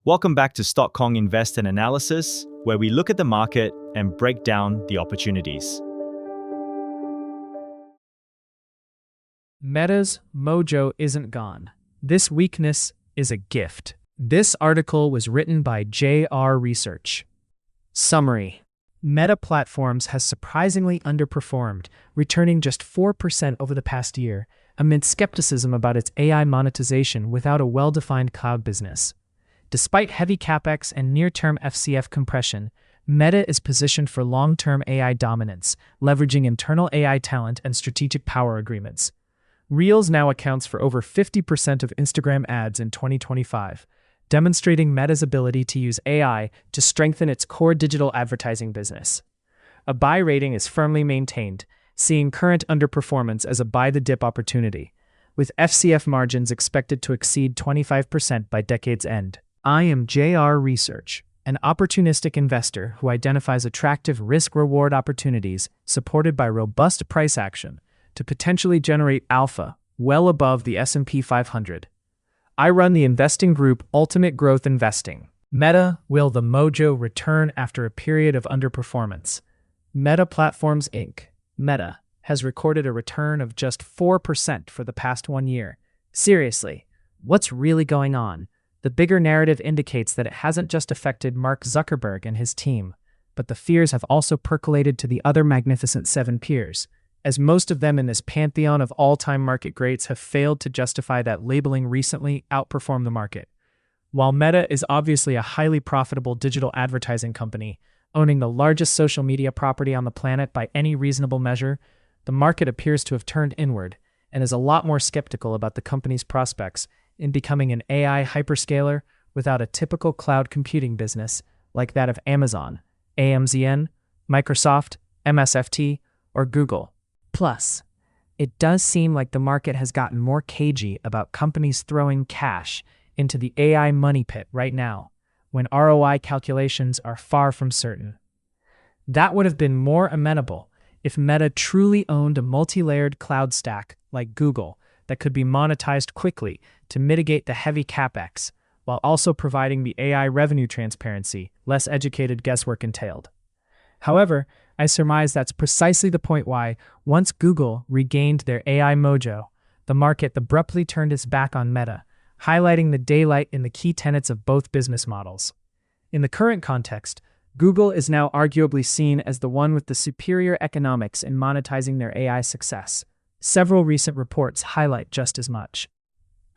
Welcome back to Stock Kong Invest and Analysis, where we look at the market and break down the opportunities. Meta's Mojo isn't gone. This weakness is a gift. This article was written by JR Research. Summary: Meta Platforms has surprisingly underperformed, returning just 4% over the past year, amid skepticism about its AI monetization without a well-defined cloud business. Despite heavy capex and near-term FCF compression, Meta is positioned for long-term AI dominance, leveraging internal AI talent and strategic power agreements. Reels now accounts for over 50% of Instagram ads in 2025, demonstrating Meta's ability to use AI to strengthen its core digital advertising business. A buy rating is firmly maintained, seeing current underperformance as a buy-the-dip opportunity, with FCF margins expected to exceed 25% by decade's end. I am JR Research, an opportunistic investor who identifies attractive risk-reward opportunities supported by robust price action to potentially generate alpha well above the S&P 500. I run the investing group Ultimate Growth Investing. Meta: will the Mojo return after a period of underperformance? Meta Platforms Inc. Meta has recorded a return of just 4% for the past 1 year. Seriously, what's really going on? The bigger narrative indicates that it hasn't just affected Mark Zuckerberg and his team, but the fears have also percolated to the other Magnificent Seven peers, as most of them in this pantheon of all-time market greats have failed to justify that labeling recently outperformed the market. While Meta is obviously a highly profitable digital advertising company, owning the largest social media property on the planet by any reasonable measure, the market appears to have turned inward and is a lot more skeptical about the company's prospects in becoming an AI hyperscaler without a typical cloud computing business like that of Amazon, AMZN, Microsoft, MSFT, or Google. Plus, it does seem like the market has gotten more cagey about companies throwing cash into the AI money pit right now, when ROI calculations are far from certain. That would have been more amenable if Meta truly owned a multi-layered cloud stack like Google that could be monetized quickly to mitigate the heavy capex, while also providing the AI revenue transparency less educated guesswork entailed. However, I surmise that's precisely the point why, once Google regained their AI mojo, the market abruptly turned its back on Meta, highlighting the daylight in the key tenets of both business models. In the current context, Google is now arguably seen as the one with the superior economics in monetizing their AI success. Several recent reports highlight just as much.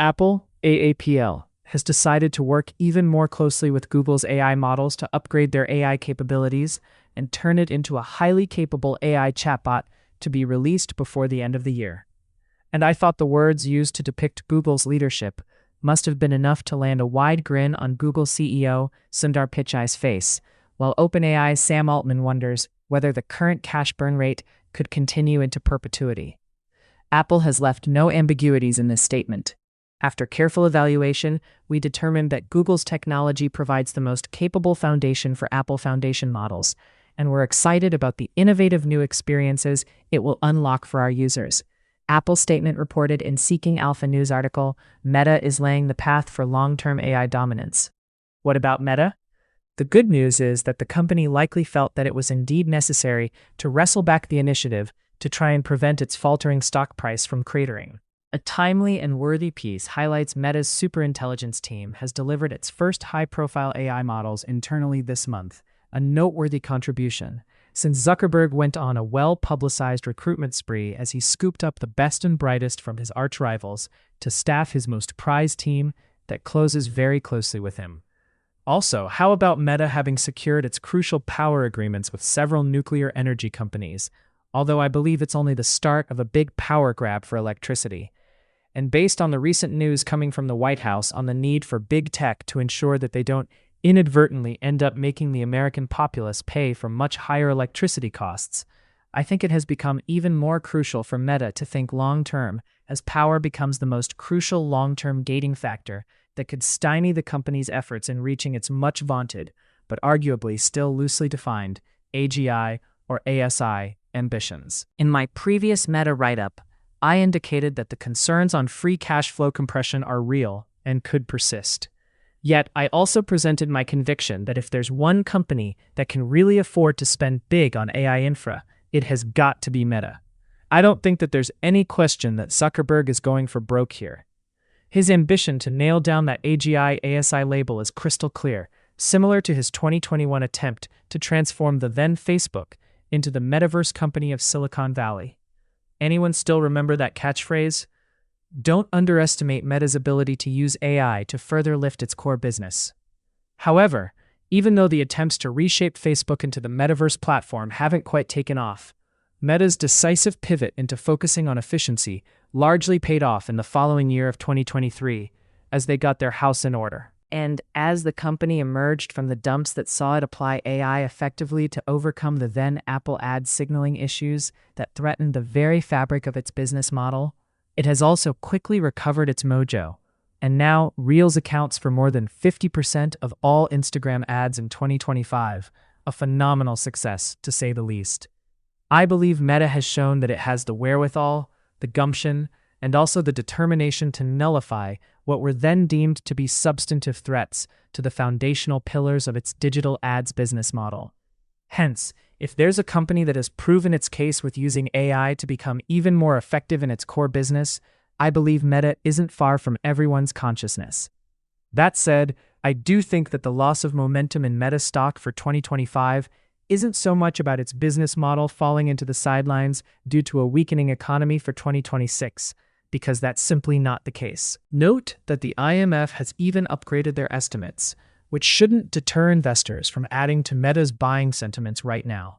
Apple, AAPL, has decided to work even more closely with Google's AI models to upgrade their AI capabilities and turn it into a highly capable AI chatbot to be released before the end of the year. And I thought the words used to depict Google's leadership must have been enough to land a wide grin on Google CEO Sundar Pichai's face, while OpenAI's Sam Altman wonders whether the current cash burn rate could continue into perpetuity. Apple has left no ambiguities in this statement. After careful evaluation, we determined that Google's technology provides the most capable foundation for Apple Foundation models, and we're excited about the innovative new experiences it will unlock for our users. Apple's statement reported in Seeking Alpha News article, Meta is laying the path for long-term AI dominance. What about Meta? The good news is that the company likely felt that it was indeed necessary to wrestle back the initiative to try and prevent its faltering stock price from cratering. A timely and worthy piece highlights Meta's superintelligence team has delivered its first high-profile AI models internally this month, a noteworthy contribution, since Zuckerberg went on a well-publicized recruitment spree as he scooped up the best and brightest from his arch-rivals to staff his most prized team that closes very closely with him. Also, how about Meta having secured its crucial power agreements with several nuclear energy companies, although I believe it's only the start of a big power grab for electricity. And based on the recent news coming from the White House on the need for big tech to ensure that they don't inadvertently end up making the American populace pay for much higher electricity costs, I think it has become even more crucial for Meta to think long-term, as power becomes the most crucial long-term gating factor that could stymie the company's efforts in reaching its much-vaunted, but arguably still loosely defined, AGI or ASI ambitions. In my previous Meta write-up, I indicated that the concerns on free cash flow compression are real and could persist. Yet, I also presented my conviction that if there's one company that can really afford to spend big on AI infra, it has got to be Meta. I don't think that there's any question that Zuckerberg is going for broke here. His ambition to nail down that AGI ASI label is crystal clear, similar to his 2021 attempt to transform the then Facebook into the metaverse company of Silicon Valley. Anyone still remember that catchphrase? Don't underestimate Meta's ability to use AI to further lift its core business. However, even though the attempts to reshape Facebook into the metaverse platform haven't quite taken off, Meta's decisive pivot into focusing on efficiency largely paid off in the following year of 2023 as they got their house in order. And as the company emerged from the dumps that saw it apply AI effectively to overcome the then Apple ad signaling issues that threatened the very fabric of its business model, it has also quickly recovered its mojo, and now Reels accounts for more than 50% of all Instagram ads in 2025, a phenomenal success, to say the least. I believe Meta has shown that it has the wherewithal, the gumption, and also the determination to nullify what were then deemed to be substantive threats to the foundational pillars of its digital ads business model. Hence, if there's a company that has proven its case with using AI to become even more effective in its core business, I believe Meta isn't far from everyone's consciousness. That said, I do think that the loss of momentum in Meta stock for 2025 isn't so much about its business model falling into the sidelines due to a weakening economy for 2026, because that's simply not the case. Note that the IMF has even upgraded their estimates, which shouldn't deter investors from adding to Meta's buying sentiments right now.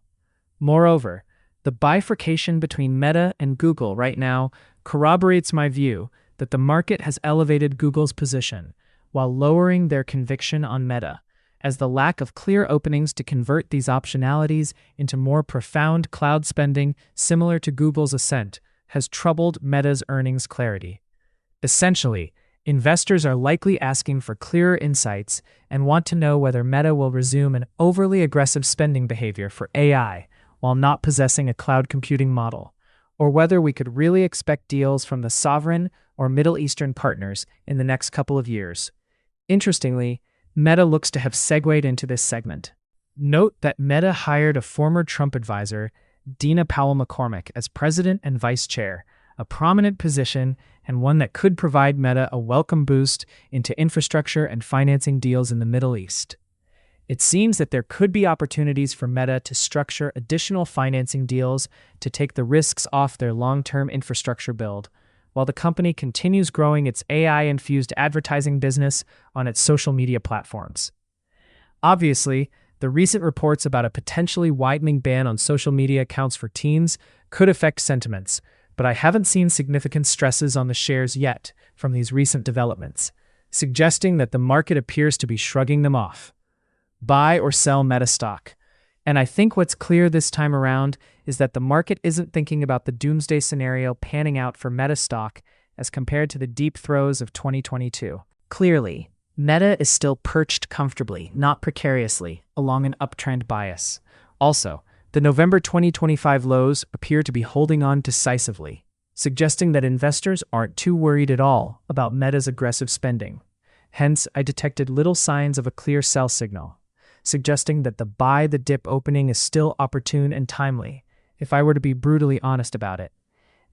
Moreover, the bifurcation between Meta and Google right now corroborates my view that the market has elevated Google's position while lowering their conviction on Meta, as the lack of clear openings to convert these optionalities into more profound cloud spending similar to Google's ascent has troubled Meta's earnings clarity. Essentially, investors are likely asking for clearer insights and want to know whether Meta will resume an overly aggressive spending behavior for AI while not possessing a cloud computing model, or whether we could really expect deals from the sovereign or Middle Eastern partners in the next couple of years. Interestingly, Meta looks to have segued into this segment. Note that Meta hired a former Trump advisor, Dina Powell-McCormick, as president and vice chair, a prominent position and one that could provide Meta a welcome boost into infrastructure and financing deals in the Middle East. It seems that there could be opportunities for Meta to structure additional financing deals to take the risks off their long-term infrastructure build, while the company continues growing its AI-infused advertising business on its social media platforms. Obviously, the recent reports about a potentially widening ban on social media accounts for teens could affect sentiments, but I haven't seen significant stresses on the shares yet from these recent developments, suggesting that the market appears to be shrugging them off. Buy or sell Meta stock. And I think what's clear this time around is that the market isn't thinking about the doomsday scenario panning out for Meta stock as compared to the deep throes of 2022. Clearly, Meta is still perched comfortably, not precariously, along an uptrend bias. Also, the November 2025 lows appear to be holding on decisively, suggesting that investors aren't too worried at all about Meta's aggressive spending. Hence, I detected little signs of a clear sell signal, suggesting that the buy the dip opening is still opportune and timely, if I were to be brutally honest about it.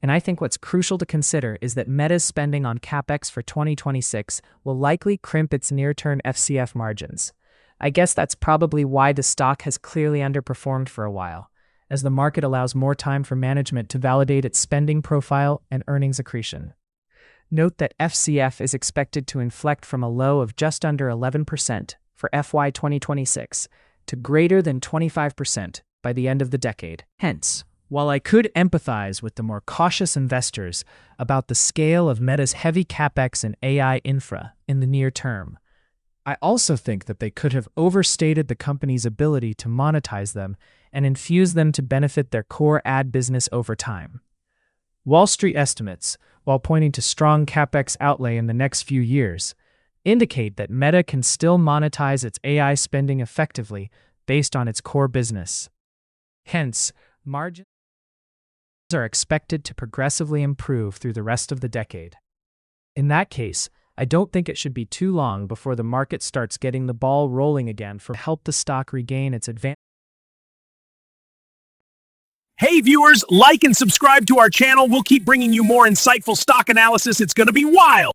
And I think what's crucial to consider is that Meta's spending on CapEx for 2026 will likely crimp its near-term FCF margins. I guess that's probably why the stock has clearly underperformed for a while, as the market allows more time for management to validate its spending profile and earnings accretion. Note that FCF is expected to inflect from a low of just under 11% for FY 2026 to greater than 25% by the end of the decade. Hence, while I could empathize with the more cautious investors about the scale of Meta's heavy CapEx and AI infra in the near term, I also think that they could have overstated the company's ability to monetize them and infuse them to benefit their core ad business over time. Wall Street estimates, while pointing to strong CapEx outlay in the next few years, indicate that Meta can still monetize its AI spending effectively based on its core business. Hence, margins are expected to progressively improve through the rest of the decade. In that case, I don't think it should be too long before the market starts getting the ball rolling again to help the stock regain its advantage. Hey viewers, like and subscribe to our channel. We'll keep bringing you more insightful stock analysis. It's going to be wild.